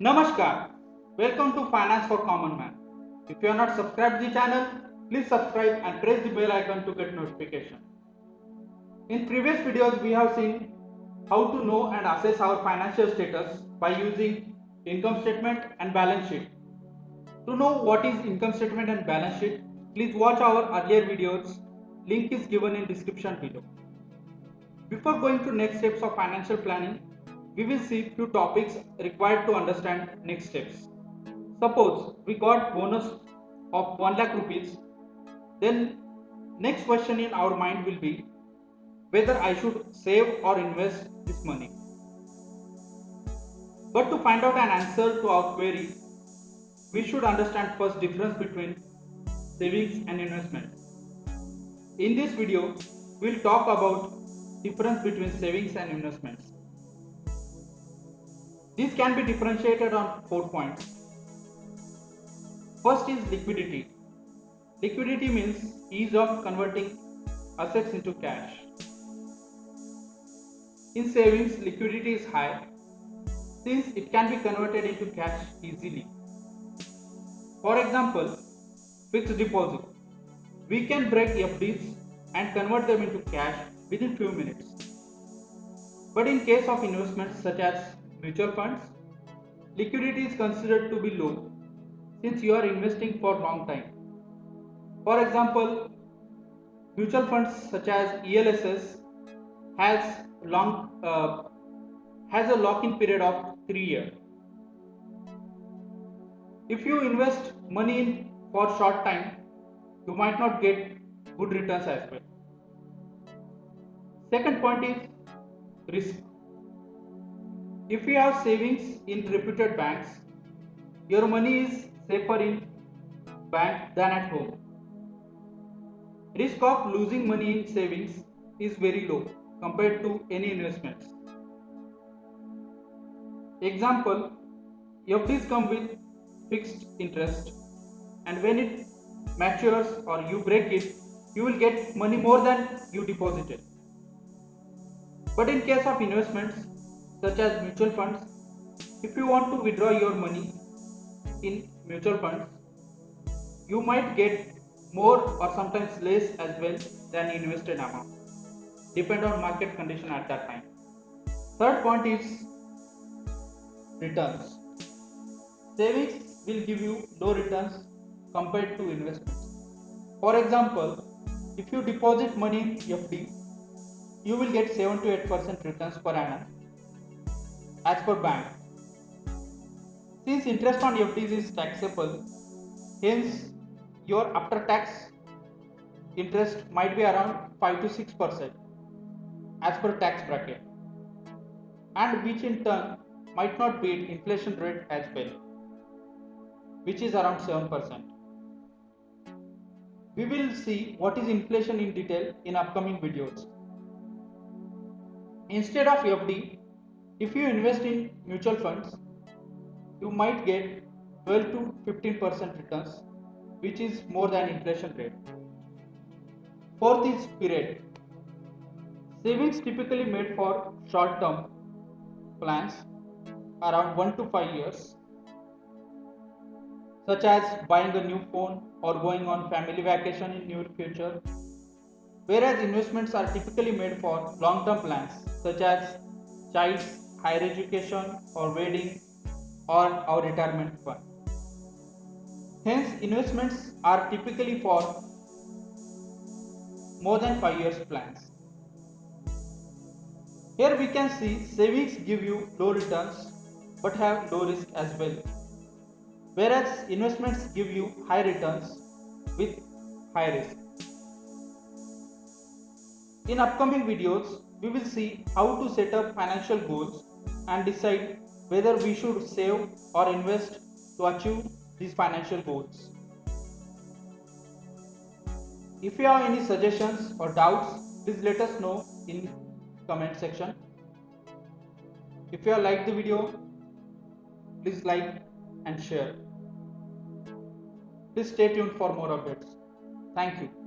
Namaskar. Welcome to Finance for Common Man. If you are not subscribed to the channel, please subscribe and press the bell icon to get notification. In previous videos, we have seen how to know and assess our financial status by using income statement and balance sheet. To know what is income statement and balance sheet, please watch our earlier videos. Link is given in description below. Before going to next steps of financial planning, we will see few topics required to understand next steps. Suppose we got bonus of 1 lakh rupees, then next question in our mind will be whether I should save or invest this money. But to find out an answer to our query, we should understand first difference between savings and investment. In this video, we will talk about difference between savings and investments. These can be differentiated on 4 points. First is liquidity. Liquidity means ease of converting assets into cash. In savings, liquidity is high since it can be converted into cash easily. For example, fixed deposit. We can break FDs and convert them into cash within few minutes. But in case of investments such as mutual funds, liquidity is considered to be low since you are investing for long time. For example, mutual funds such as ELSS has a lock-in period of 3 years. If you invest money in for short time, you might not get good returns as well. Second point is risk. If you have savings in reputed banks, your money is safer in bank than at home. Risk of losing money in savings is very low compared to any investments. Example, FDs come with fixed interest, and when it matures or you break it, you will get money more than you deposited. But in case of investments such as mutual funds, if you want to withdraw your money in mutual funds, you might get more or sometimes less as well than invested amount, depend on market condition at that time. Third point is returns. Savings will give you low returns compared to investments. For example, if you deposit money in FD, you will get 7 to 8% returns per annum as per bank. Since interest on FDs is taxable, hence your after tax interest might be around 5 to 6% as per tax bracket, and which in turn might not beat inflation rate as well, which is around 7%. We will see what is inflation in detail in upcoming videos. Instead of FD, if you invest in mutual funds, you might get 12 to 15% returns, which is more than inflation rate. Fourth is period. Savings typically made for short-term plans around 1 to 5 years, such as buying a new phone or going on family vacation in near future, whereas investments are typically made for long-term plans such as child's higher education or wedding or our retirement fund. Hence, investments are typically for more than 5 years plans. Here we can see savings give you low returns but have low risk as well, whereas investments give you high returns with high risk. In upcoming videos, we will see how to set up financial goals and decide whether we should save or invest to achieve these financial goals. If you have any suggestions or doubts, please let us know in comment section. If you have liked the video, please like and share. Please stay tuned for more updates. Thank you.